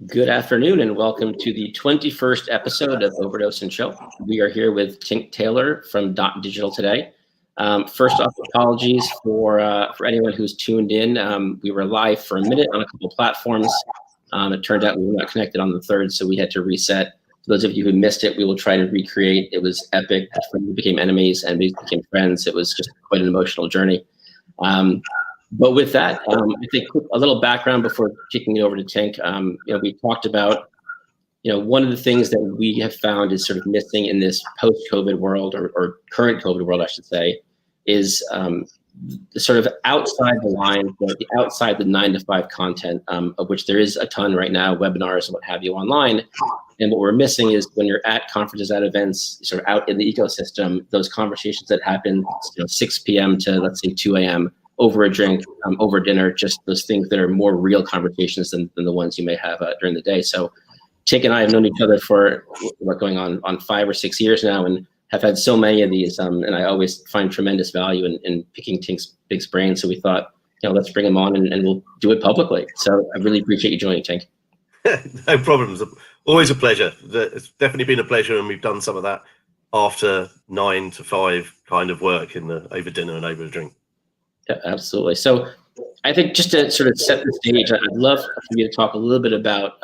Good afternoon and welcome to the 21st episode of Overdose and Show. We are here with Tink Taylor from dotdigital today. First off, apologies for anyone who's tuned in. We were live for a minute on a couple of platforms. It turned out we were not connected on the third, so we had to reset. For those of you who missed it, we will try to recreate. It was epic. We became enemies, enemies became friends. It was just quite an emotional journey. But with that, I think a little background before kicking it over to Tink. We talked about, one of the things that we have found is sort of missing in this post-COVID world or current COVID world, I should say, is the sort of outside the line, the outside the 9-to-5 content, of which there is a ton right now, webinars and what have you online. And what we're missing is when you're at conferences, at events, sort of out in the ecosystem, those conversations that happen 6 p.m. to, let's say, 2 a.m., over a drink, over dinner, just those things that are more real conversations than the ones you may have during the day. So Tink and I have known each other for what going on 5 or 6 years now and have had so many of these. And I always find tremendous value in picking Tink's big brain. So we thought, let's bring him on and we'll do it publicly. So I really appreciate you joining, Tink. No problems. Always a pleasure. It's definitely been a pleasure. And we've done some of that after 9 to 5 kind of work over dinner and over a drink. Yeah, absolutely. So I think just to sort of set the stage, I'd love for you to talk a little bit about,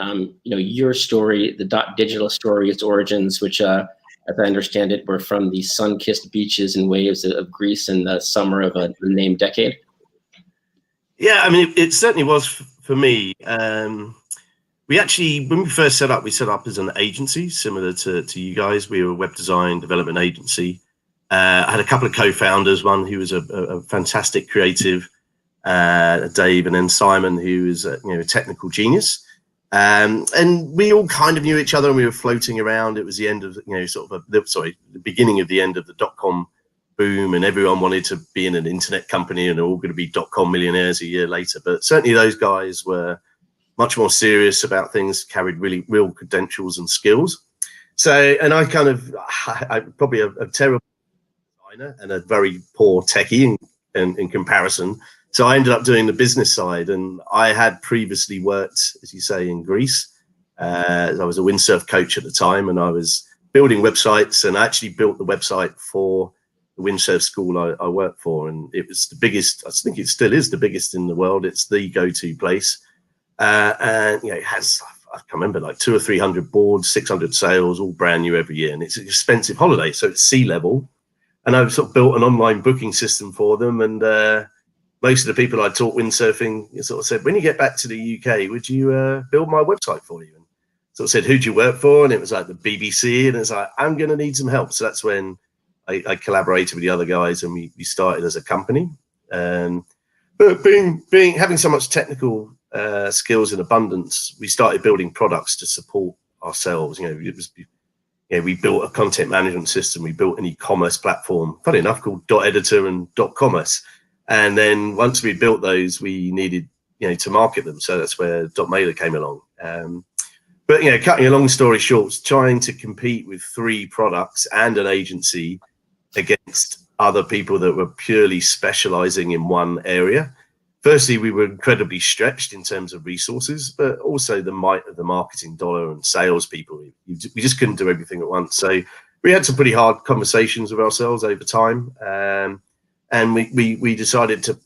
your story, the dotdigital story, its origins, which, as I understand it, were from the sun-kissed beaches and waves of Greece in the summer of a named decade. Yeah, I mean, it certainly was for me. We actually, when we first set up as an agency, similar to you guys. We were a web design development agency. I had a couple of co-founders, one who was a fantastic creative, Dave, and then Simon, who is a technical genius. And we all kind of knew each other and we were floating around. It was the end of, the beginning of the end of the dot-com boom, and everyone wanted to be in an internet company and they're all going to be dot-com millionaires a year later. But certainly those guys were much more serious about things, carried really real credentials and skills. So, and I probably a terrible and a very poor techie in comparison. So I ended up doing the business side, and I had previously worked, as you say, in Greece. I was a windsurf coach at the time, and I was building websites, and I actually built the website for the windsurf school I worked for, and it was the biggest. I think it still is the biggest in the world. It's the go-to place, and it has, I can't remember, like 200 or 300 boards, 600 sales, all brand new every year, and it's an expensive holiday, so it's sea level. And I've sort of built an online booking system for them. And most of the people I taught windsurfing sort of said, when you get back to the UK, would you build my website for you? And sort of said, who do you work for? And it was like the BBC. And it's like, I'm going to need some help. So that's when I collaborated with the other guys and we started as a company. But having so much technical skills in abundance, we started building products to support ourselves. We built a content management system. We built an e-commerce platform, funny enough, called Dot Editor and Dot Commerce. And then once we built those, we needed, to market them. So that's where Dot Mailer came along. But cutting a long story short, trying to compete with 3 products and an agency against other people that were purely specializing in one area. Firstly, we were incredibly stretched in terms of resources, but also the might of the marketing dollar and salespeople. We just couldn't do everything at once. So we had some pretty hard conversations with ourselves over time, and we decided to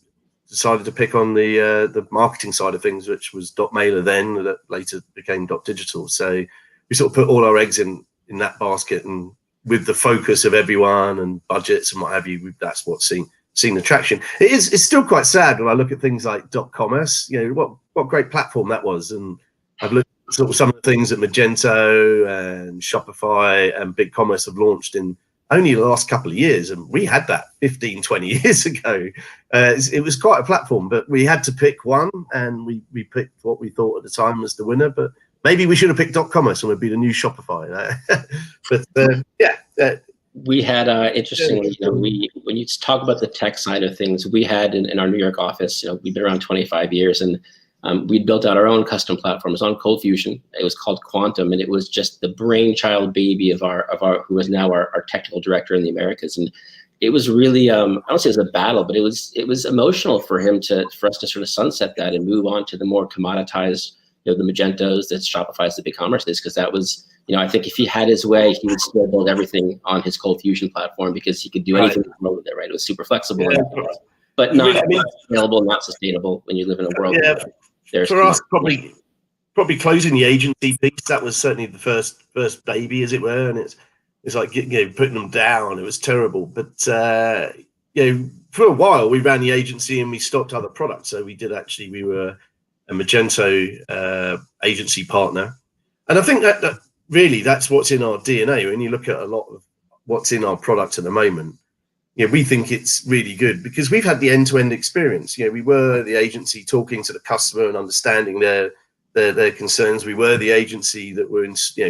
pick on the marketing side of things, which was Dot Mailer then, that later became dotdigital. So we sort of put all our eggs in that basket, and with the focus of everyone and budgets and what have you, that's what's seen the traction. It's still quite sad when I look at things like .commerce. What great platform that was, and I've looked at sort of some of the things that Magento and Shopify and BigCommerce have launched in only the last couple of years, and we had that 15, 20 years ago. It was quite a platform, but we had to pick one, and we picked what we thought at the time was the winner. But maybe we should have picked .commerce and would be the new Shopify. We had, interestingly, when you talk about the tech side of things, we had in our New York office, we've been around 25 years, and we built out our own custom platform. It was on Cold Fusion. It was called Quantum, and it was just the brainchild baby of our who is now our technical director in the Americas. And it was really, I don't say it was a battle, but it was emotional for us to sort of sunset that and move on to the more commoditized the Magentos, that Shopify's, the BigCommerce is, because that was, I think if he had his way, he would still build everything on his Cold Fusion platform because he could do anything with it, right? It was super flexible, but not scalable, not sustainable when you live in a world where there's for us, probably closing the agency piece. That was certainly the first baby, as it were, and it's like putting them down. It was terrible, but for a while we ran the agency and we stopped other products. So we were a Magento agency partner, and I think that really that's what's in our DNA. When you look at a lot of what's in our product at the moment, we think it's really good because we've had the end-to-end experience. We were the agency talking to the customer and understanding their concerns. We were the agency that were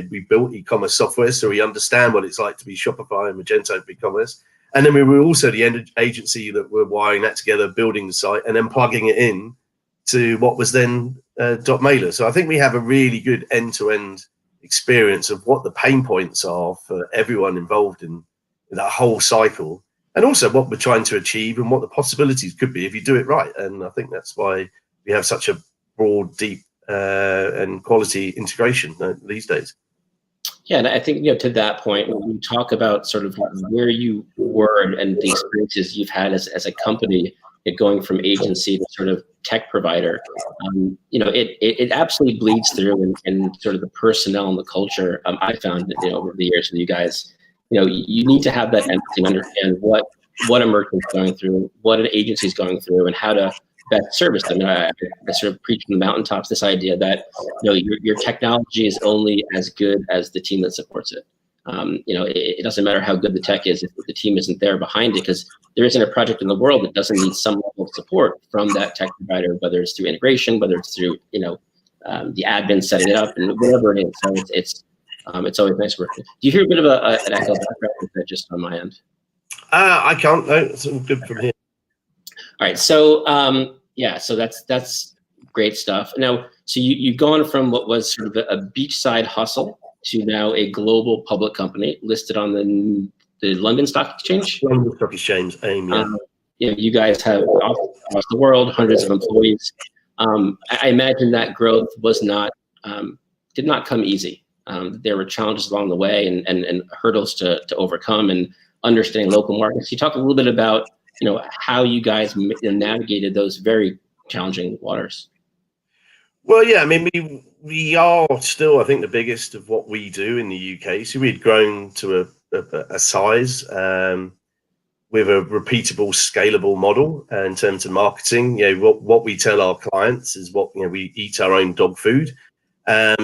we built e-commerce software, so we understand what it's like to be Shopify and Magento BigCommerce. And then we were also the agency that were wiring that together, building the site, and then plugging it in to what was then .mailer. So I think we have a really good end-to-end experience of what the pain points are for everyone involved in that whole cycle, and also what we're trying to achieve and what the possibilities could be if you do it right. And I think that's why we have such a broad, deep, and quality integration these days. Yeah, and I think to that point, when we talk about sort of where you were and the experiences you've had as a company, going from agency to sort of tech provider, it absolutely bleeds through and sort of the personnel and the culture. I found over the years with you guys, you need to have that empathy and understand what a merchant's going through, what an agency's going through, and how to best service them. I sort of preach from the mountaintops this idea that your technology is only as good as the team that supports it. It doesn't matter how good the tech is if the team isn't there behind it, because there isn't a project in the world that doesn't need some level of support from that tech provider, whether it's through integration, whether it's through the admin setting it up, and whatever it is. So it's always nice working. Do you hear a bit of an echo background just on my end? I can't. No, it's all good from here. All right, so so that's great stuff. Now, so you've gone from what was sort of a beachside hustle to now a global public company listed on the London Stock Exchange. London Stock Exchange, AIM. Yeah. You guys have offices across the world, hundreds of employees. I imagine that growth did not come easy. There were challenges along the way and hurdles to overcome, and understanding local markets. You talk a little bit about how you guys navigated those very challenging waters. Well, yeah, I mean, we are still, I think, the biggest of what we do in the UK. So we'd grown to a size with a repeatable, scalable model in terms of marketing. What we tell our clients is what we eat our own dog food.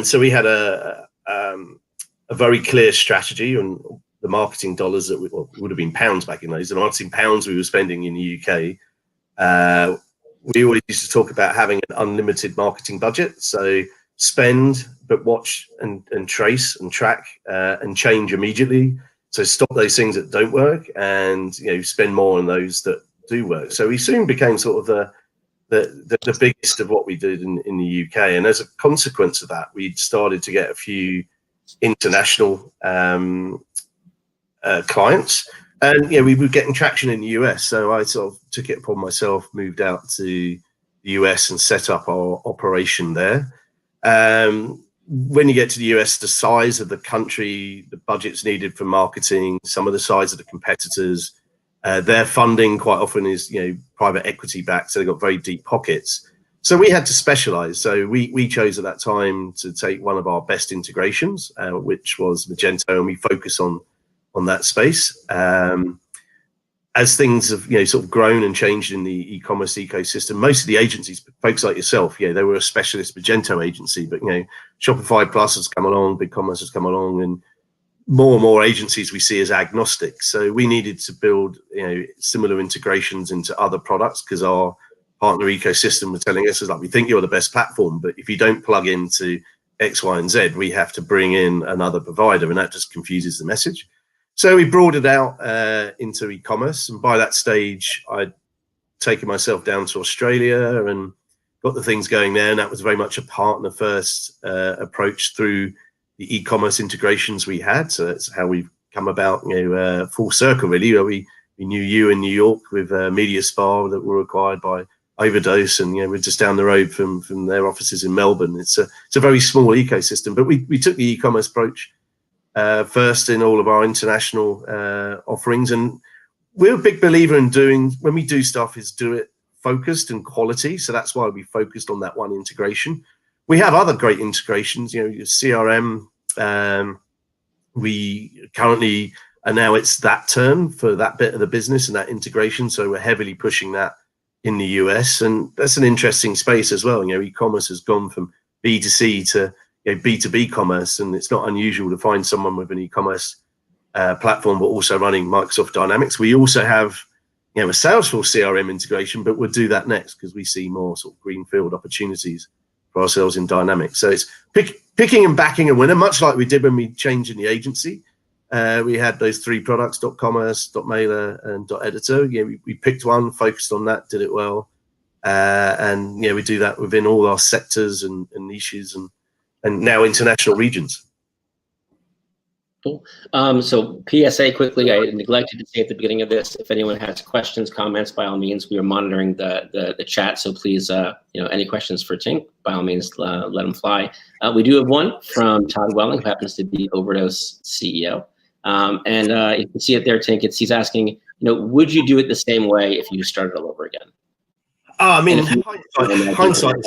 So we had a very clear strategy on the marketing dollars that would have been pounds back in those. The marketing pounds we were spending in the UK. We always used to talk about having an unlimited marketing budget. So spend, but watch and trace and track and change immediately. So stop those things that don't work and spend more on those that do work. So we soon became sort of the biggest of what we did in the UK. And as a consequence of that, we started to get a few international clients. And we were getting traction in the US, so I sort of took it upon myself, moved out to the US and set up our operation there. When you get to the US, the size of the country, the budgets needed for marketing, some of the size of the competitors, their funding quite often is private equity backed, so they've got very deep pockets. So we had to specialize. So we chose at that time to take one of our best integrations, which was Magento, and we focus on that space. As things have sort of grown and changed in the e-commerce ecosystem, most of the agencies, folks like yourself, they were a specialist Magento agency, but Shopify Plus has come along, BigCommerce has come along, and more agencies we see as agnostic. So we needed to build similar integrations into other products, because our partner ecosystem were telling us, we think you're the best platform, but if you don't plug into X, Y, and Z, we have to bring in another provider, and that just confuses the message. So we broadened out into e-commerce, and by that stage, I'd taken myself down to Australia and got the things going there. And that was very much a partner-first approach through the e-commerce integrations we had. So that's how we've come about, full circle, really. We knew you in New York with Media Spa that were acquired by Overdose, and we're just down the road from their offices in Melbourne. It's a very small ecosystem, but we took the e-commerce approach first in all of our international offerings, and we're a big believer in when we do stuff is do it focused and quality. So that's why we focused on that one integration. We have other great integrations, your CRM. We currently are now it's that term for that bit of the business and that integration. So we're heavily pushing that in the US, and that's an interesting space as well. E-commerce has gone from B2C to B2B commerce, and it's not unusual to find someone with an e-commerce platform but also running Microsoft Dynamics. We also have a Salesforce CRM integration, but we'll do that next because we see more sort of greenfield opportunities for ourselves in Dynamics. So it's picking and backing a winner, much like we did when we changed in the agency. We had those 3 products, .commerce, .mailer, and .editor. We picked one, focused on that, did it well. And we do that within all our sectors and niches and now international regions. Cool. So PSA quickly, I neglected to say at the beginning of this, if anyone has questions, comments, by all means, we are monitoring the chat. So please, any questions for Tink, by all means, let them fly. We do have one from Todd Welling, who happens to be Overdose CEO. And you can see it there, Tink. He's asking, would you do it the same way if you started all over again? I mean, hindsight.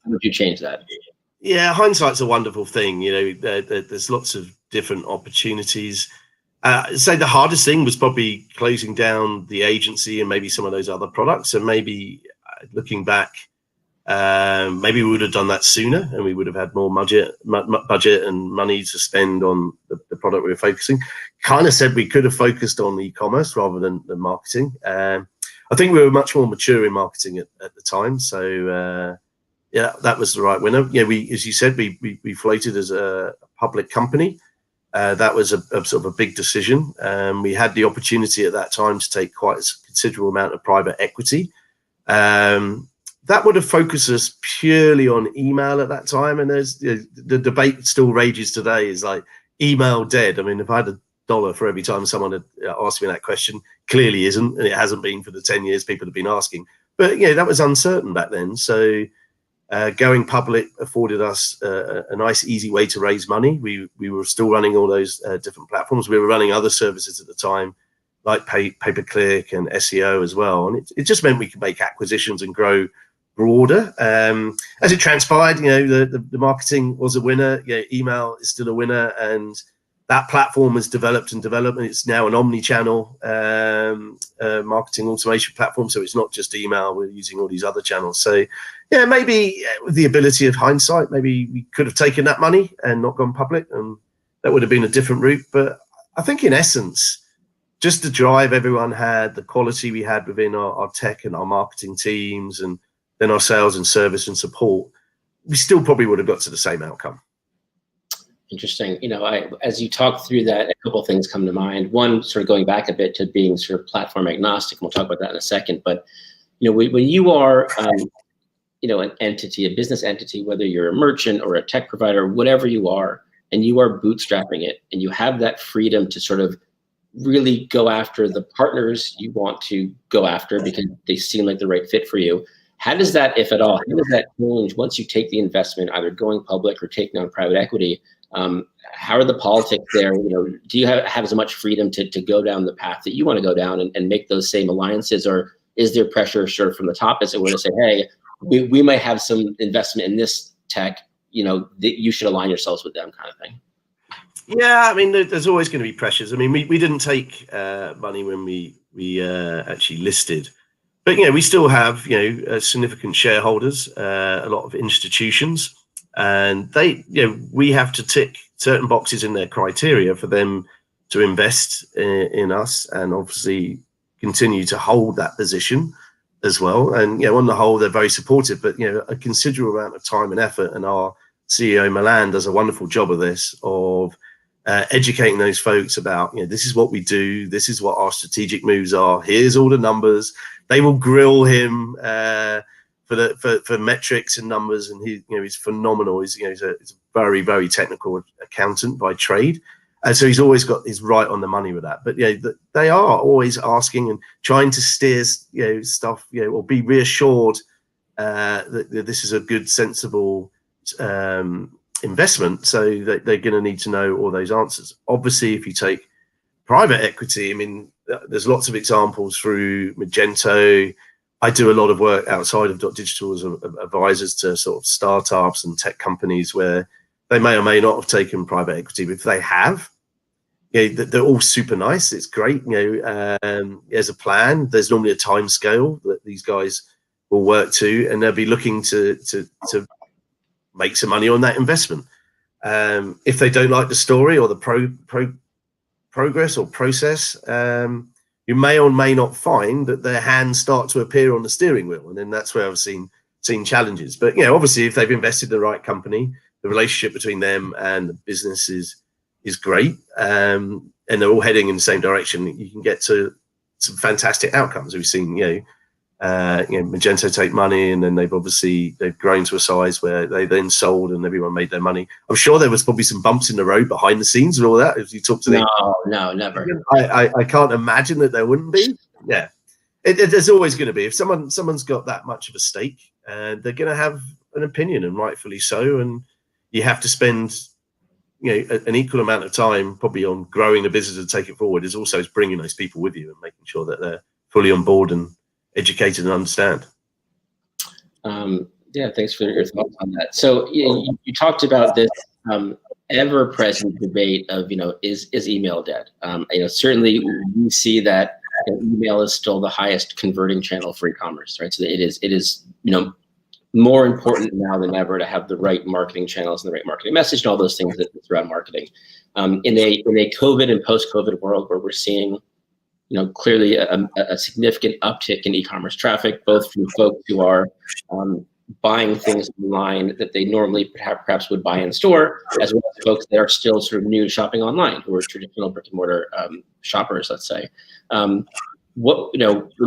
Would you change that? Yeah, hindsight's a wonderful thing. There's lots of different opportunities. I'd say the hardest thing was probably closing down the agency and maybe some of those other products. And maybe looking back, maybe we would have done that sooner, and we would have had more budget and money to spend on the product we were focusing. Kind of said we could have focused on e-commerce rather than marketing. I think we were much more mature in marketing at the time. So yeah, that was the right winner. We, as you said, we floated as a public company. That was a sort of a big decision. We had the opportunity at that time to take quite a considerable amount of private equity. That would have focused us purely on email at that time. And there's the debate still rages today, is like email dead. I mean, if I had $1 for every time someone had asked me that question, clearly isn't, and it hasn't been for the 10 years people have been asking. But that was uncertain back then. So going public afforded us a nice, easy way to raise money. We were still running all those different platforms. We were running other services at the time, like pay-per-click and SEO as well. And it just meant we could make acquisitions and grow broader. As it transpired, the marketing was a winner. Email is still a winner, and that platform has developed and developed, and it's now an omni-channel marketing automation platform. So it's not just email; we're using all these other channels. So yeah, maybe with the ability of hindsight, maybe we could have taken that money and not gone public, and that would have been a different route. But I think in essence, just the drive everyone had, the quality we had within our tech and our marketing teams, and then our sales and service and support, we still probably would have got to the same outcome. Interesting. As you talk through that, a couple of things come to mind. One, sort of going back a bit to being sort of platform agnostic, and we'll talk about that in a second. But when you are an entity, a business entity, whether you're a merchant or a tech provider, whatever you are, and you are bootstrapping it, and you have that freedom to sort of really go after the partners you want to go after because they seem like the right fit for you. How does that, if at all, how does that change once you take the investment, either going public or taking on private equity? How are the politics there? Do you have as much freedom to go down the path that you want to go down and make those same alliances, or is there pressure sort of from the top, as it were, to say, hey, we might have some investment in this tech, that you should align yourselves with them, kind of thing? Yeah, I mean, there's always going to be pressures. I mean, we didn't take money when we actually listed, but we still have significant shareholders, a lot of institutions, and they we have to tick certain boxes in their criteria for them to invest in us, and obviously continue to hold that position as well. And on the whole, they're very supportive, but a considerable amount of time and effort, and our CEO Milan does a wonderful job of this, of educating those folks about this is what we do, this is what our strategic moves are, here's all the numbers. They will grill him for metrics and numbers, and he's phenomenal. He's a very, very technical accountant by trade, and so he's right on the money with that. But they are always asking and trying to steer stuff, or be reassured that this is a good, sensible investment. So they're going to need to know all those answers. Obviously, if you take private equity, I mean, there's lots of examples through Magento. I do a lot of work outside of dotdigital as advisors to sort of startups and tech companies where they may or may not have taken private equity, but if they have, they're all super nice. It's great. There's a plan. There's normally a time scale that these guys will work to, and they'll be looking to make some money on that investment. If they don't like the story or the progress or process, you may or may not find that their hands start to appear on the steering wheel, and then that's where I've seen challenges. But obviously, if they've invested in the right company, the relationship between them and the business is great, and they're all heading in the same direction, you can get to some fantastic outcomes. We've seen Magento take money, and then they've grown to a size where they then sold and everyone made their money. I'm sure there was probably some bumps in the road behind the scenes and all that. If you talk to No, never. I can't imagine that there wouldn't be. Yeah, there's always going to be. If someone's got that much of a stake, they're going to have an opinion, and rightfully so. And you have to spend an equal amount of time probably on growing the business and take it forward, is also bringing those people with you and making sure that they're fully on board and educated and understand. Thanks for your thoughts on that. So you talked about this ever-present debate of is email dead? Certainly we see that email is still the highest converting channel for e-commerce, right? So it is more important now than ever to have the right marketing channels and the right marketing message and all those things that surround marketing. In a COVID and post-COVID world where we're seeing clearly a significant uptick in e-commerce traffic, both from folks who are buying things online that they normally perhaps would buy in store, as well as folks that are still sort of new to shopping online, who are traditional brick and mortar shoppers, let's say. When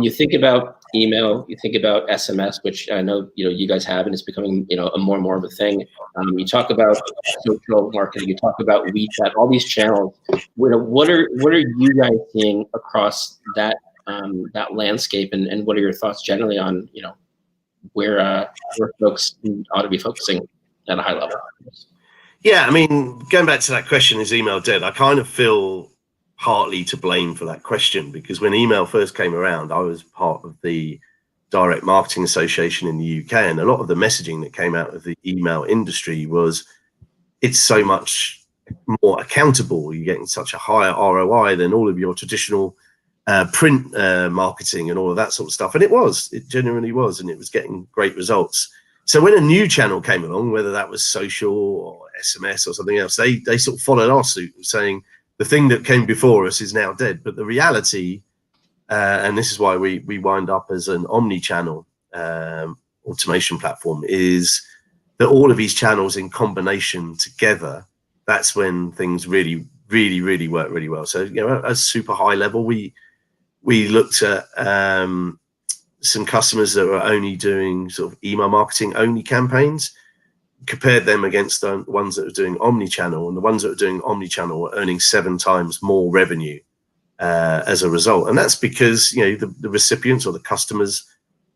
you think about email, you think about SMS, which I know you guys have, and it's becoming a more and more of a thing. You talk about social marketing, you talk about WeChat, all these channels. What are you guys seeing across that landscape, and what are your thoughts generally on where folks ought to be focusing at a high level? Yeah, I mean, going back to that question, is email dead? I kind of feel partly to blame for that question, because when email first came around, I was part of the Direct Marketing Association in the UK, and a lot of the messaging that came out of the email industry was it's so much more accountable. You're getting such a higher ROI than all of your traditional print marketing and all of that sort of stuff. And it genuinely was, and it was getting great results. So when a new channel came along, whether that was social or SMS or something else, they sort of followed our suit, saying the thing that came before us is now dead. But the reality, and this is why we wind up as an omni-channel automation platform, is that all of these channels in combination together, that's when things really, really, really work really well. So, at a super high level, we looked at some customers that were only doing sort of email marketing only campaigns, compared them against the ones that were doing omni-channel, and the ones that were doing omni-channel were earning 7 times more revenue as a result. And that's because the recipients or the customers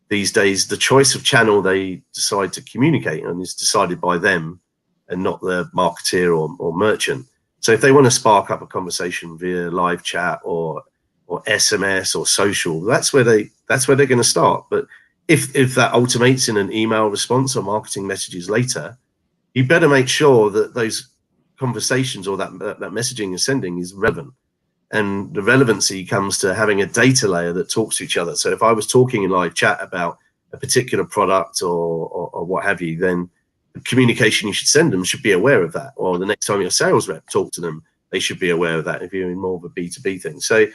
these days, the choice of channel they decide to communicate on is decided by them and not the marketeer or merchant. So if they want to spark up a conversation via live chat or SMS or social, that's where they're going to start. But if that automates in an email response or marketing messages later, you better make sure that those conversations or that messaging you're sending is relevant. And the relevancy comes to having a data layer that talks to each other. So if I was talking in live chat about a particular product or what have you, then the communication you should send them should be aware of that. Or the next time your sales rep talk to them, they should be aware of that if you're in more of a B2B thing. So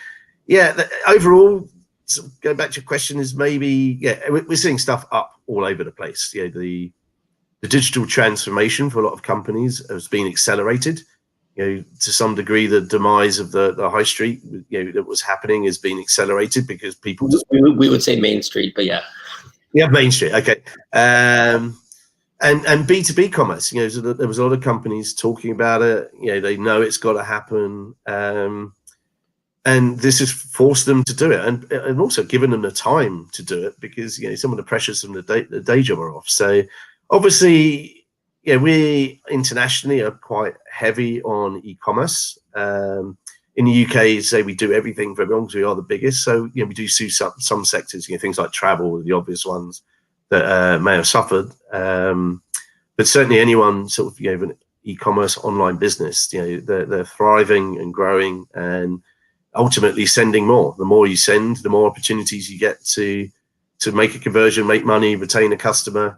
yeah, overall, so going back to your question, is maybe, we're seeing stuff up all over the place. The digital transformation for a lot of companies has been accelerated. To some degree, the demise of the high street, that was happening has been accelerated because people just... We would say Main Street, but yeah. Yeah, Main Street, okay. And B2B commerce, so there was a lot of companies talking about it. They know it's got to happen. And this has forced them to do it, and also given them the time to do it, because some of the pressures from the day job are off. So obviously, we internationally are quite heavy on e-commerce. In the UK, say we do everything for everyone because we are the biggest. So we do see some sectors, things like travel, the obvious ones that may have suffered. But certainly anyone sort of an e-commerce online business, they're thriving and growing, and ultimately sending more. The more you send, the more opportunities you get to make a conversion, make money, retain a customer.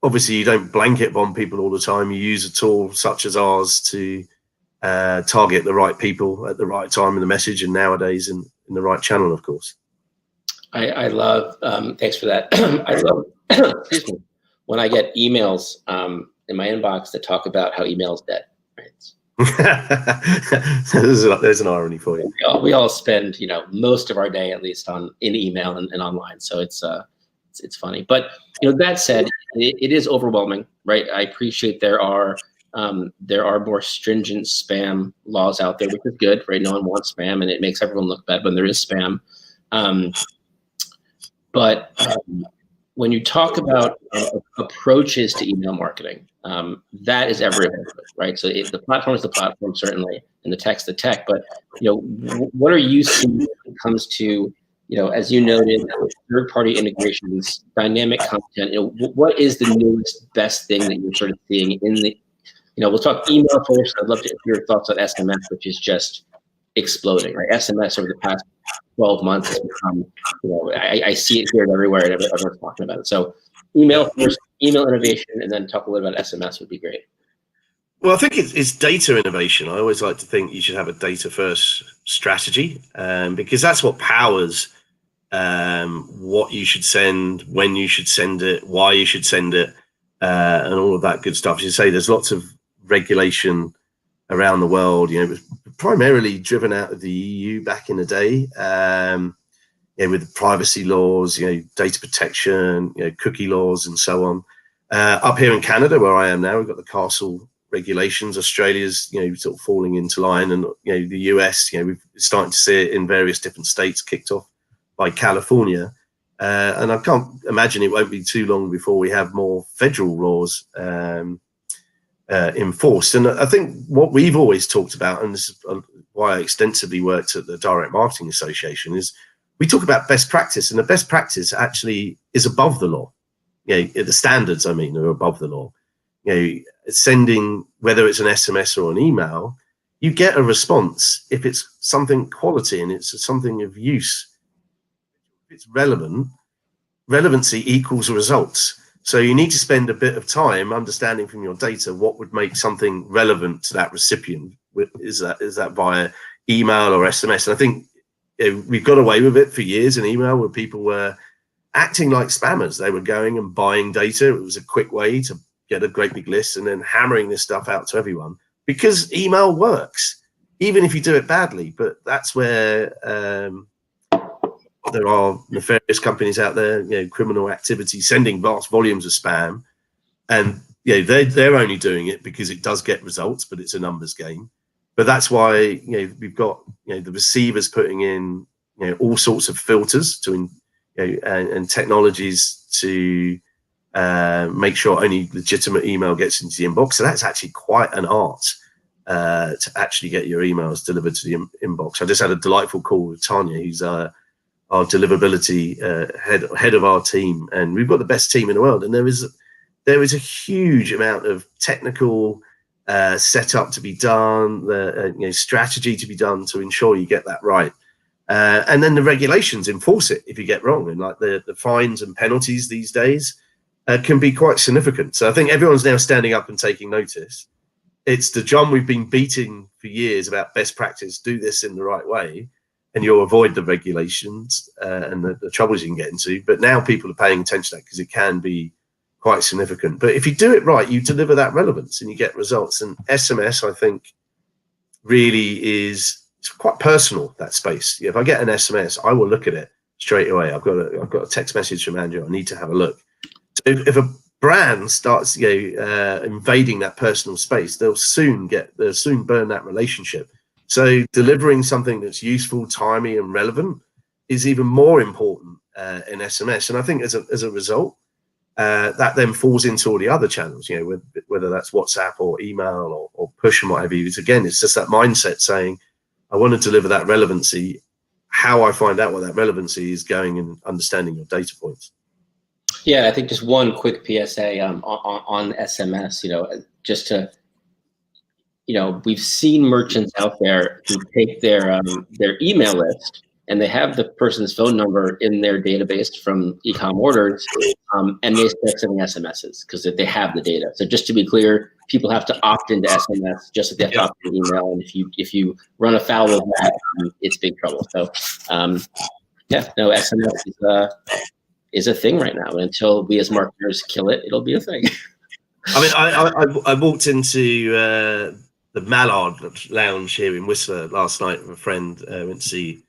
Obviously, you don't blanket bomb people all the time. You use a tool such as ours to target the right people at the right time in the message, and nowadays in the right channel, of course. I love, thanks for that. I love, excuse me, when I get emails in my inbox that talk about how email is dead. Right? There's an irony for you. We all spend, most of our day at least in email and online, so it's funny. But that said, it is overwhelming, right? I appreciate there are more stringent spam laws out there, which is good, right? No one wants spam, and it makes everyone look bad when there is spam. But when you talk about approaches to email marketing, that is everywhere, right? So the platform is the platform, certainly, and the tech's the tech. But what are you seeing when it comes to, as you noted, third-party integrations, dynamic content? What is the newest, best thing that you're sort of seeing in the? We'll talk email first. I'd love to hear your thoughts on SMS, which is just exploding, right? SMS over the past 12 months has become, I see it here and everywhere, and everyone's talking about it. So email first, email innovation, and then talk a little about SMS would be great. Well, I think it's data innovation. I always like to think you should have a data first strategy, because that's what powers what you should send, when you should send it, why you should send it, and all of that good stuff. As you say, there's lots of regulation around the world, primarily driven out of the EU back in the day, with privacy laws, data protection, cookie laws, and so on. Up here in Canada, where I am now, we've got the Castle regulations. Australia's, sort of falling into line, and the US, we're starting to see it in various different states, kicked off by California. And I can't imagine it won't be too long before we have more federal laws enforced. And I think what we've always talked about, and this is why I extensively worked at the Direct Marketing Association, is we talk about best practice, and the best practice actually is above the law. The standards, are above the law. Sending, whether it's an SMS or an email, you get a response if it's something quality and it's something of use. If it's relevant, relevancy equals results. So you need to spend a bit of time understanding from your data what would make something relevant to that recipient. Is that via email or SMS? And I think we've got away with it for years in email, where people were acting like spammers. They were going and buying data. It was a quick way to get a great big list and then hammering this stuff out to everyone, because email works, even if you do it badly. But that's where there are nefarious companies out there, criminal activity, sending vast volumes of spam, and they're only doing it because it does get results, but it's a numbers game. But that's why we've got the receivers putting in all sorts of filters to and technologies to make sure only legitimate email gets into the inbox. So that's actually quite an art to actually get your emails delivered to the inbox. I just had a delightful call with Tanya, who's our deliverability head of our team, and we've got the best team in the world. And there is a huge amount of technical setup to be done, strategy to be done to ensure you get that right. And then the regulations enforce it if you get wrong, and like the fines and penalties these days can be quite significant. So I think everyone's now standing up and taking notice. It's the drum we've been beating for years about best practice. Do this in the right way, and you'll avoid the regulations and the troubles you can get into. But now people are paying attention to that because it can be quite significant. But if you do it right, you deliver that relevance and you get results. And SMS, I think, really is quite personal, that space. If I get an SMS, I will look at it straight away. I've got a text message from Andrew. I need to have a look. So if a brand starts invading that personal space, they'll soon burn that relationship. So delivering something that's useful, timely, and relevant is even more important in SMS. And I think as a result, that then falls into all the other channels, whether that's WhatsApp or email or push and whatever. It's just that mindset saying, I want to deliver that relevancy. How I find out what that relevancy is going and understanding your data points. Yeah, I think just one quick PSA on SMS, just to, we've seen merchants out there who take their email list and they have the person's phone number in their database from e-com orders, and they start sending SMSs because they have the data. So just to be clear, people have to opt into SMS just like they have to opt into email. And if you run afoul of that, it's big trouble. So SMS is a thing right now. And until we as marketers kill it, it'll be a thing. I mean, I walked into the Mallard Lounge here in Whistler last night with a friend. Went to see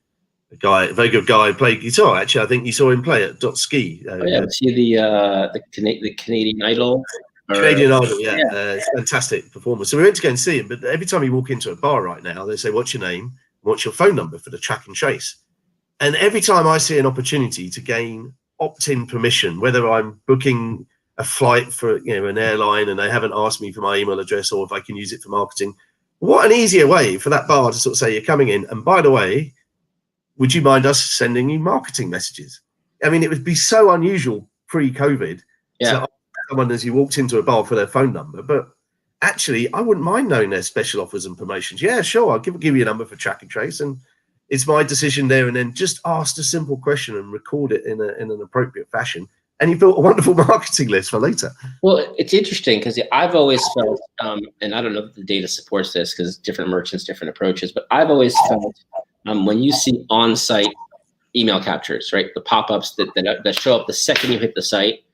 a very good guy, played guitar. Actually, I think you saw him play at .ski. See the Canadian Idol. Canadian Idol, it's a fantastic performance. So we went to go and see him, but every time you walk into a bar right now, they say, "What's your name? What's your phone number for the track and trace?" And every time I see an opportunity to gain opt-in permission, whether I'm booking a flight for an airline and they haven't asked me for my email address, or if I can use it for marketing, what an easier way for that bar to sort of say, "You're coming in, and by the way, would you mind us sending you marketing messages?" I mean, it would be so unusual pre-COVID to ask someone as you walked into a bar for their phone number, but actually I wouldn't mind knowing their special offers and promotions. Yeah, sure, I'll give you a number for track and trace, and it's my decision there and then. Just ask a simple question and record it in an appropriate fashion, and you built a wonderful marketing list for later. Well, it's interesting because I've always felt, and I don't know if the data supports this because different merchants, different approaches, but I've always felt when you see on-site email captures, right, the pop-ups that show up the second you hit the site,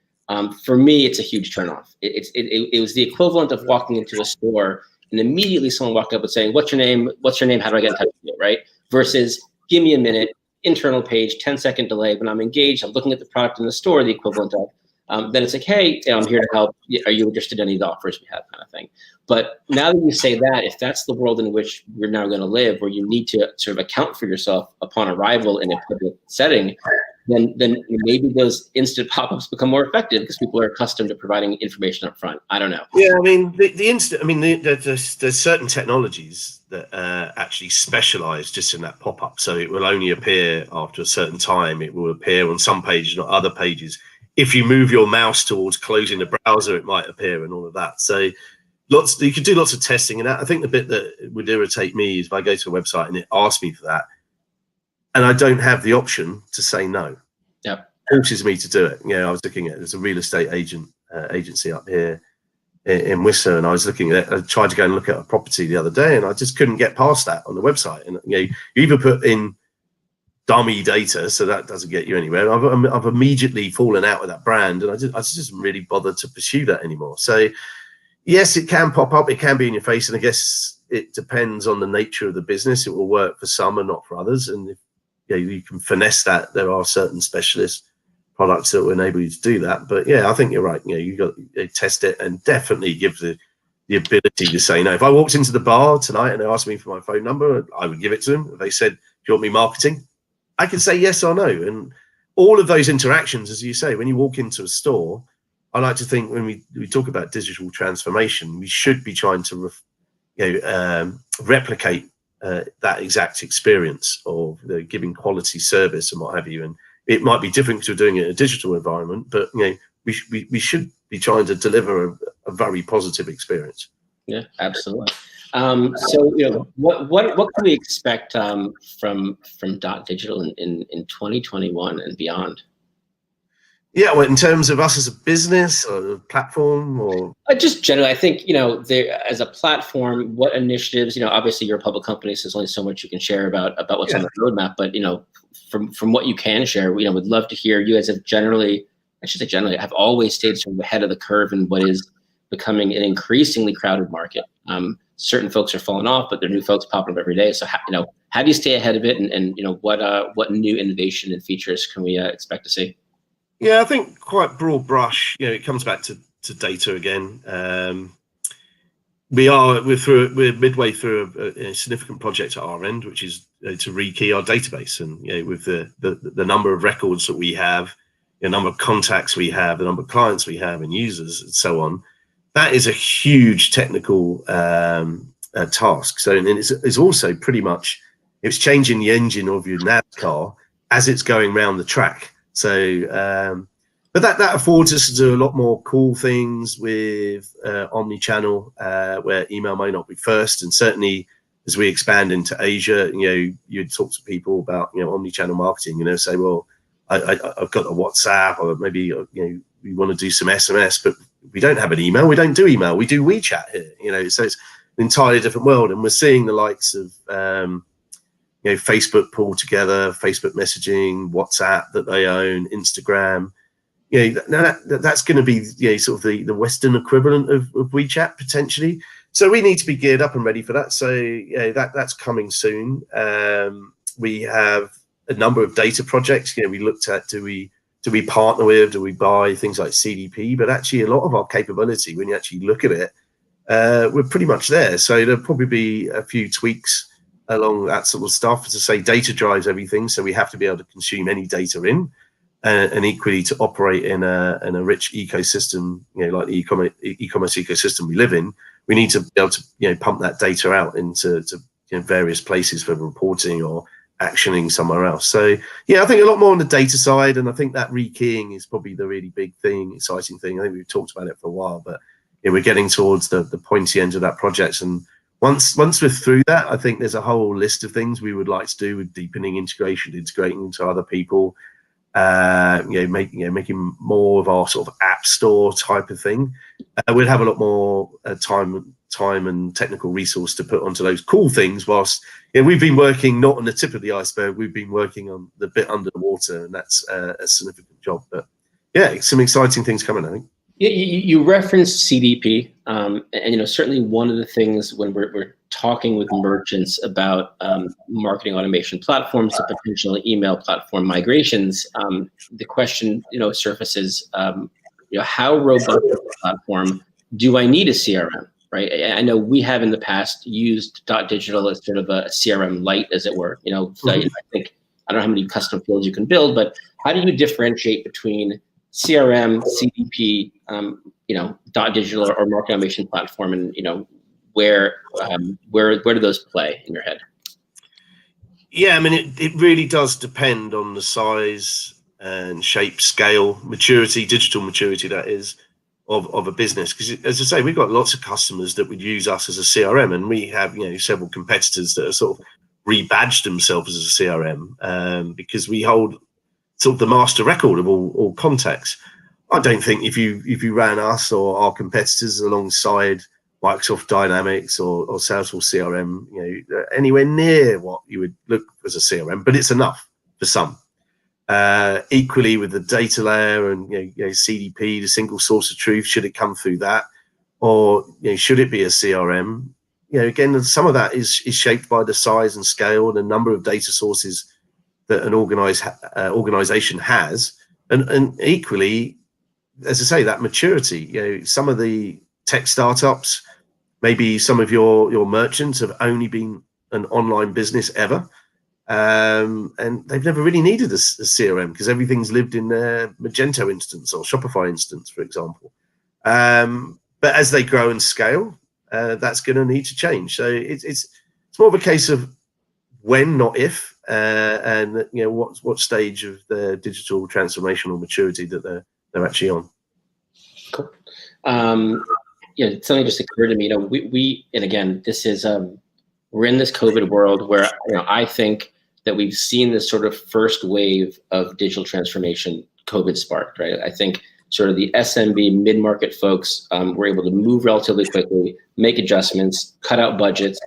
for me, it's a huge turnoff. It was the equivalent of walking into a store and immediately someone walked up and saying, "What's your name? What's your name? How do I get in touch with you?" Right? Versus, "Give me a minute, internal page, 10-second delay. When I'm engaged, I'm looking at the product in the store," the equivalent of. Then it's like, "Hey, I'm here to help. Are you interested in any of the offers we have?" kind of thing. But now that you say that, if that's the world in which we're now going to live, where you need to sort of account for yourself upon arrival in a public setting, then maybe those instant pop-ups become more effective because people are accustomed to providing information up front. I don't know. Yeah, I mean, there's certain technologies that actually specialize just in that pop-up. So it will only appear after a certain time. It will appear on some pages, not other pages. If you move your mouse towards closing the browser, it might appear and all of that. So you can do lots of testing. And I think the bit that would irritate me is if I go to a website and it asks me for that, and I don't have the option to say no. Yeah, Forces me to do it. I was looking at, there's a real estate agency up here in Whistler, and I tried to go and look at a property the other day, and I just couldn't get past that on the website. And you either put in dummy data, so that doesn't get you anywhere. I've immediately fallen out with that brand, and I just didn't really bother to pursue that anymore. So yes, it can pop up, it can be in your face, and I guess it depends on the nature of the business. It will work for some and not for others, and if you can finesse that, there are certain specialist products that will enable you to do that. But yeah, I think you're right. You got to test it and definitely give the ability to say no. If I walked into the bar tonight and they asked me for my phone number, I would give it to them. If they said, "Do you want me marketing?" I could say yes or no. And all of those interactions, as you say, when you walk into a store, I like to think when we talk about digital transformation, we should be trying to replicate that exact experience of giving quality service and what have you. And it might be different because we're doing it in a digital environment, but we should be trying to deliver a very positive experience. Yeah, absolutely. So what can we expect from dotdigital in 2021 and beyond? Yeah, well, in terms of us as a business or a platform, or just generally, I think as a platform, what initiatives? Obviously you're a public company, so there's only so much you can share about what's on the roadmap. But from what you can share, would love to hear. You guys have have always stayed sort of ahead of the curve in what is becoming an increasingly crowded market. Certain folks are falling off, but there are new folks popping up every day. So how do you stay ahead of it? And what new innovation and features can we expect to see? Yeah, I think quite broad brush. It comes back to data again. We're midway through a significant project at our end, which is to rekey our database, and with the number of records that we have, the number of contacts we have, the number of clients we have, and users, and so on. That is a huge technical task. So, and it's also pretty much it's changing the engine of your nav car as it's going round the track. So. But that affords us to do a lot more cool things with omni-channel, where email may not be first. And certainly as we expand into Asia, you'd talk to people about, omni-channel marketing, say, well, I've got a WhatsApp, or maybe, we want to do some SMS, but we don't have an email. We don't do email. We do WeChat here, so it's an entirely different world. And we're seeing the likes of, Facebook pull together, Facebook messaging, WhatsApp that they own, Instagram. That's going to be sort of the Western equivalent of WeChat potentially. So we need to be geared up and ready for that. So that's coming soon. We have a number of data projects. We looked at do we partner with, do we buy things like CDP? But actually, a lot of our capability, when you actually look at it, we're pretty much there. So there'll probably be a few tweaks along that sort of stuff. To say data drives everything, so we have to be able to consume any data in. And equally to operate in a rich ecosystem, like the e-commerce ecosystem we live in, we need to be able to pump that data out into various places for reporting or actioning somewhere else. So I think a lot more on the data side, and I think that rekeying is probably the really big thing, exciting thing. I think we've talked about it for a while, but we're getting towards the pointy end of that project. And once we're through that, I think there's a whole list of things we would like to do with deepening integration, integrating into other people. Making more of our sort of app store type of thing. We'll have a lot more time and technical resource to put onto those cool things. Whilst we've been working not on the tip of the iceberg, we've been working on the bit under the water, and that's a significant job. But some exciting things coming, I think. Yeah, you referenced CDP, and certainly one of the things when we're talking with merchants about marketing automation platforms, the potential email platform migrations, the question surfaces, how robust is the platform? Do I need a CRM? Right? I know we have in the past used dotdigital as sort of a CRM light, as it were. So I think I don't know how many custom fields you can build, but how do you differentiate between CRM, CDP, dotdigital or marketing automation platform, and where do those play in your head? Yeah, I mean, it really does depend on the size and shape, scale, maturity, digital maturity, that is, of a business. Because as I say, we've got lots of customers that would use us as a CRM, and we have several competitors that are sort of rebadged themselves as a CRM because we hold sort of the master record of all contacts. I don't think if you ran us or our competitors alongside Microsoft Dynamics or Salesforce CRM, anywhere near what you would look as a CRM, but it's enough for some. Equally with the data layer and CDP, the single source of truth, should it come through that, or should it be a CRM? Again, some of that is shaped by the size and scale, the number of data sources that an organization has, and equally, as I say, that maturity. Some of the tech startups, maybe some of your merchants have only been an online business ever, and they've never really needed a CRM because everything's lived in their Magento instance or Shopify instance, for example. But as they grow and scale, that's going to need to change. So it's more of a case of when, not if. And what stage of their digital transformation or maturity that they're actually on. Cool. Something just occurred to me. We and again, this is we're in this COVID world where I think that we've seen this sort of first wave of digital transformation COVID sparked. Right. I think sort of the SMB mid-market folks were able to move relatively quickly, make adjustments, cut out budgets.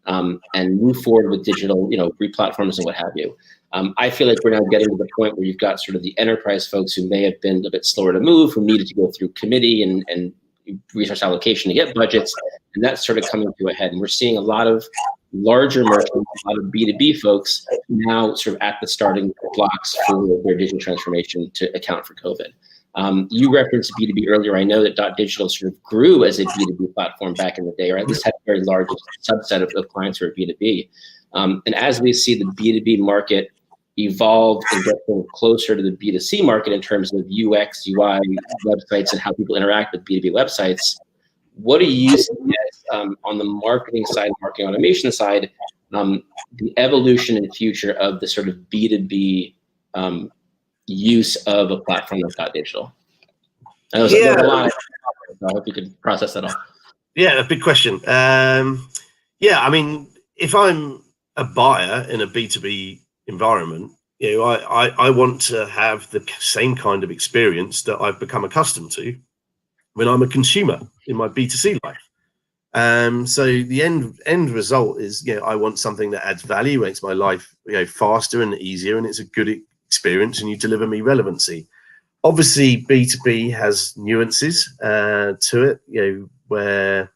And move forward with digital, re-platforms and what have you. I feel like we're now getting to the point where you've got sort of the enterprise folks who may have been a bit slower to move, who needed to go through committee and resource allocation to get budgets, and that's sort of coming to a head. And we're seeing a lot of larger merchants, a lot of B2B folks now sort of at the starting blocks for their digital transformation to account for COVID. You referenced B2B earlier. I know that dotdigital sort of grew as a B2B platform back in the day, or at least had a very large subset of clients who are B2B. And as we see the B2B market evolve and get closer to the B2C market in terms of UX, UI, websites, and how people interact with B2B websites, what do you see as, on the marketing side, marketing automation side, the evolution and future of the sort of B2B use of a platform like dotdigital? I know there's a lot. I hope you could process that all. Yeah, a big question. Yeah, I mean, if I'm a buyer in a B2B environment, I want to have the same kind of experience that I've become accustomed to when I'm a consumer in my B2C life. So the end result is, I want something that adds value, makes my life faster and easier, and it's a good experience, and you deliver me relevancy. Obviously, B2B has nuances to it, where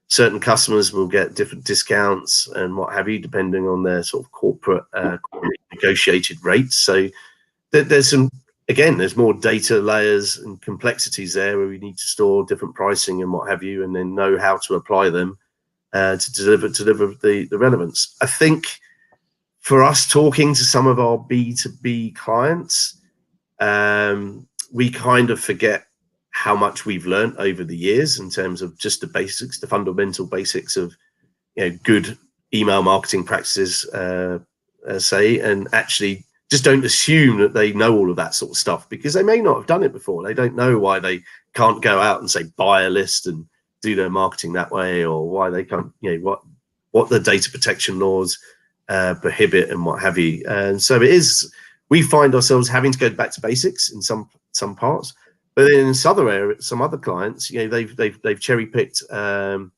certain customers will get different discounts and what have you, depending on their sort of corporate negotiated rates. So there's more data layers and complexities there where we need to store different pricing and what have you, and then know how to apply them to deliver the relevance. I think for us, talking to some of our B2B clients, we kind of forget how much we've learned over the years in terms of just the basics, the fundamental basics of good email marketing practices, and actually just don't assume that they know all of that sort of stuff, because they may not have done it before. They don't know why they can't go out and say buy a list and do their marketing that way, or why they can't, what the data protection laws prohibit and what have you. And so we find ourselves having to go back to basics in some parts. But then in some other clients, they've cherry picked a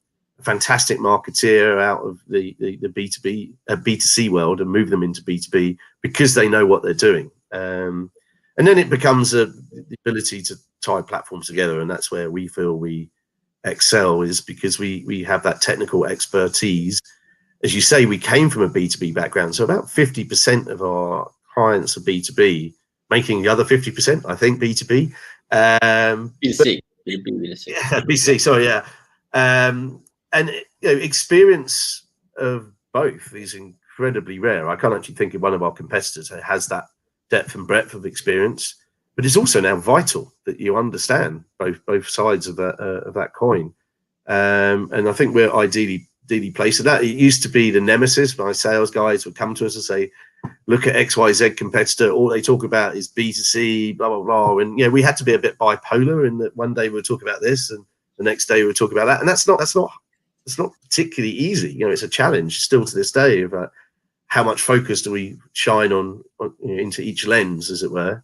fantastic marketeer out of the B2C world and moved them into B2B because they know what they're doing. And then it becomes the ability to tie platforms together, and that's where we feel we excel, is because we have that technical expertise. As you say, we came from a B2B background, so about 50% of our clients are B2B, making the other 50%, I think, B2B. B2C. Yeah, B2C, sorry, yeah. And experience of both is incredibly rare. I can't actually think of one of our competitors that has that depth and breadth of experience, but it's also now vital that you understand both sides of that coin. And I think we're ideally placed at that. It used to be the nemesis. My sales guys would come to us and say, look at XYZ competitor, all they talk about is B2C, blah, blah, blah. And we had to be a bit bipolar in that one day we'll talk about this and the next day we'll talk about that. And that's not particularly easy. It's a challenge still to this day about how much focus do we shine on into each lens, as it were.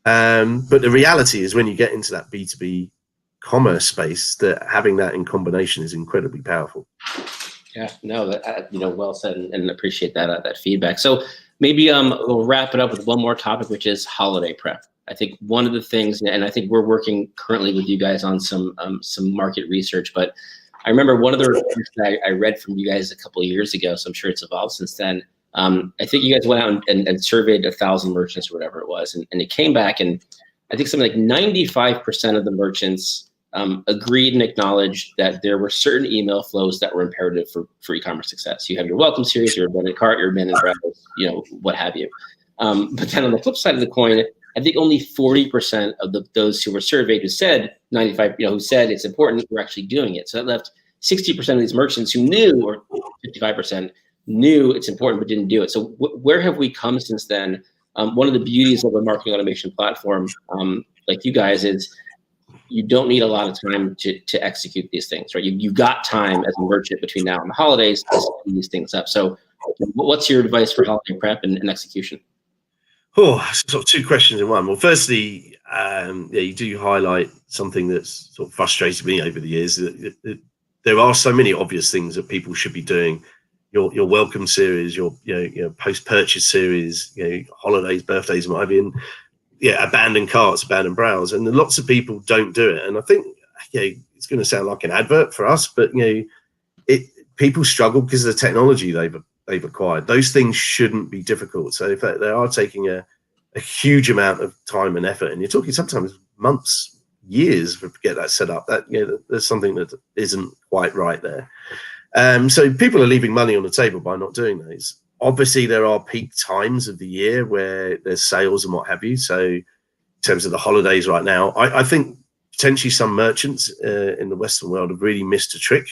But the reality is, when you get into that B2B commerce space, that having that in combination is incredibly powerful. Yeah, no, well said, and appreciate that feedback. So maybe we'll wrap it up with one more topic, which is holiday prep. I think one of the things, and I think we're working currently with you guys on some market research, but I remember one of the reports that I read from you guys a couple of years ago, so I'm sure it's evolved since then. I think you guys went out and surveyed 1,000 merchants or whatever it was, and it came back, and I think something like 95% of the merchants agreed and acknowledged that there were certain email flows that were imperative for e-commerce success. You have your welcome series, your abandoned cart, your abandoned browse, what have you. But then on the flip side of the coin, I think only 40% of those who were surveyed who said 95, who said it's important, were actually doing it. So that left 60% of these merchants who knew, or 55% knew it's important but didn't do it. So where have we come since then? One of the beauties of a marketing automation platform like you guys is you don't need a lot of time to execute these things, right? You've got time as a merchant between now and the holidays to speed these things up. So what's your advice for holiday prep and execution? Oh, sort of two questions in one. Well, firstly, you do highlight something that's sort of frustrated me over the years. That there are so many obvious things that people should be doing. Your welcome series, your post-purchase series, holidays, birthdays, and what have you. And abandoned carts, abandoned browse, and lots of people don't do it. And I think it's going to sound like an advert for us, but people struggle because of the technology they've acquired. Those things shouldn't be difficult. So in fact, they are taking a huge amount of time and effort, and you're talking sometimes months, years to get that set up. That there's something that isn't quite right there. So people are leaving money on the table by not doing those. Obviously, there are peak times of the year where there's sales and what have you. So in terms of the holidays right now, I think potentially some merchants in the Western world have really missed a trick.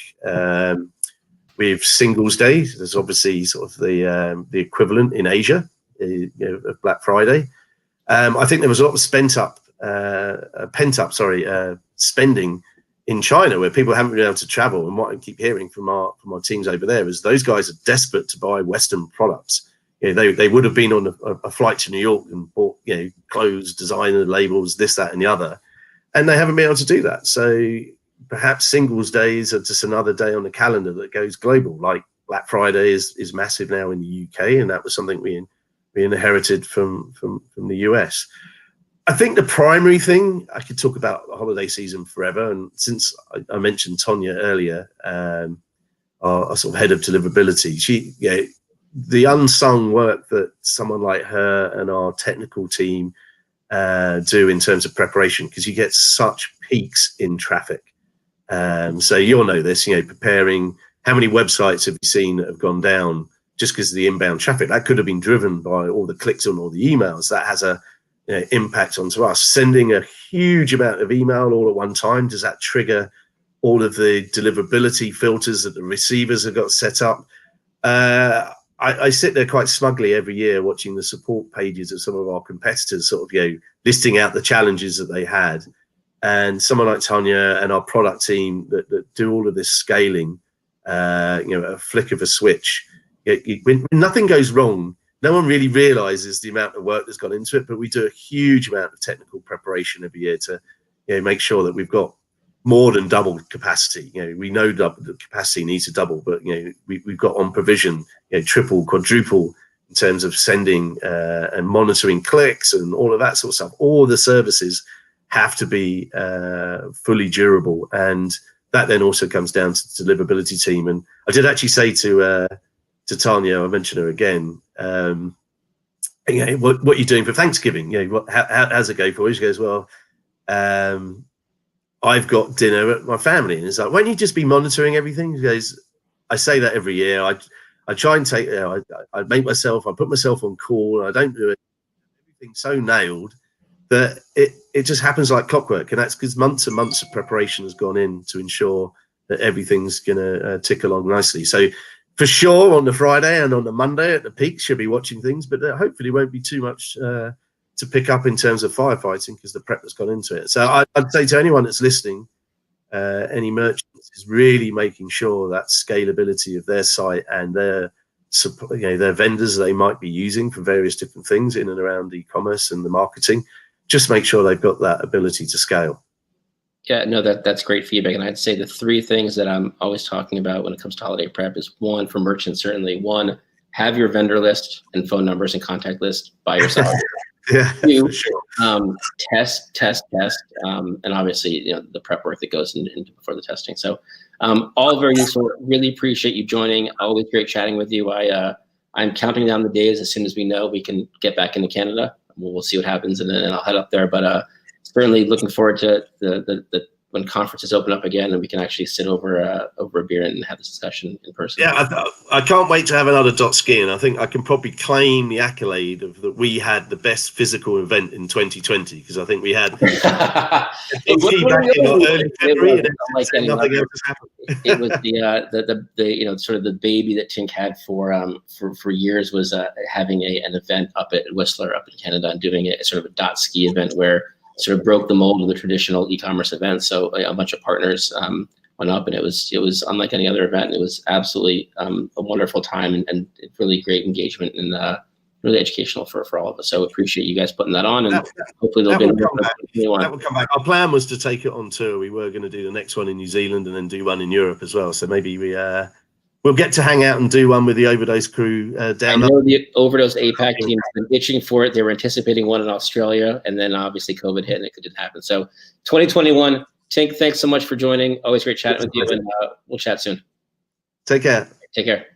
With Singles Day, there's obviously sort of the equivalent in Asia, of Black Friday. I think there was a lot of pent up spending in China, where people haven't been able to travel. And what I keep hearing from our teams over there is those guys are desperate to buy Western products. They would have been on a flight to New York and bought clothes, designer labels, this, that, and the other, and they haven't been able to do that. So perhaps Singles Days are just another day on the calendar that goes global. Like Black Friday is massive now in the UK, and that was something we inherited from the US. I think the primary thing, I could talk about the holiday season forever, and since I mentioned Tonya earlier, our sort of head of deliverability, the unsung work that someone like her and our technical team do in terms of preparation, because you get such peaks in traffic. So you'll know this, preparing, how many websites have you seen that have gone down just because of the inbound traffic? That could have been driven by all the clicks on all the emails. That has a impact onto us. Sending a huge amount of email all at one time, does that trigger all of the deliverability filters that the receivers have got set up? I sit there quite smugly every year watching the support pages of some of our competitors, sort of listing out the challenges that they had. And someone like Tonya and our product team that do all of this scaling, a flick of a switch. When nothing goes wrong, no one really realizes the amount of work that's gone into it, but we do a huge amount of technical preparation every year to make sure that we've got more than double capacity. We know the capacity needs to double, but we've got on provision triple, quadruple in terms of sending and monitoring clicks and all of that sort of stuff. All the services have to be fully durable, and that then also comes down to the deliverability team. And I did actually say to Tonya, I mentioned her again, what are you doing for Thanksgiving? How's it go for you? She goes, well, I've got dinner at my family. And it's like, why don't you just be monitoring everything? She goes, I say that every year. I try and take, I put myself on call, and I don't do it. Everything's so nailed that it just happens like clockwork. And that's because months and months of preparation has gone in to ensure that everything's going to tick along nicely. So for sure, on the Friday and on the Monday at the peak, she'll be watching things, but hopefully won't be too much to pick up in terms of firefighting, because the prep has gone into it. So I'd say to anyone that's listening, any merchants, is really making sure that scalability of their site and their vendors they might be using for various different things in and around e-commerce and the marketing, just make sure they've got that ability to scale. Yeah, no, that's great feedback. And I'd say the three things that I'm always talking about when it comes to holiday prep is, one, for merchants, certainly, one, have your vendor list and phone numbers and contact list by yourself. Yeah, Two, for sure. Test, and obviously, the prep work that goes into before the testing. So all very useful. Really appreciate you joining. Always great chatting with you. I'm counting down the days. As soon as we know we can get back into Canada, we'll see what happens, and then I'll head up there. But certainly looking forward to the when conferences open up again and we can actually sit over a beer and have this discussion in person. Yeah, I can't wait to have another dot skiing. I think I can probably claim the accolade of that we had the best physical event in 2020, because I think we had back in early February and nothing else has happened. It was the sort of the baby that Tink had for years was having an event up at Whistler up in Canada and doing a sort of a dot ski event where sort of broke the mold of the traditional e-commerce events. So a bunch of partners went up, and it was unlike any other event. It was absolutely a wonderful time and really great engagement and really educational for all of us. So appreciate you guys putting that on, and hopefully there'll be that will come back. Our plan was to take it on tour. We were going to do the next one in New Zealand and then do one in Europe as well. So maybe we'll get to hang out and do one with the Overdose crew down. I know the Overdose APAC team has been itching for it. They were anticipating one in Australia, and then obviously COVID hit and it didn't happen. So 2021, Tink, thanks so much for joining. Always great chatting with you, and we'll chat soon. Take care. Take care.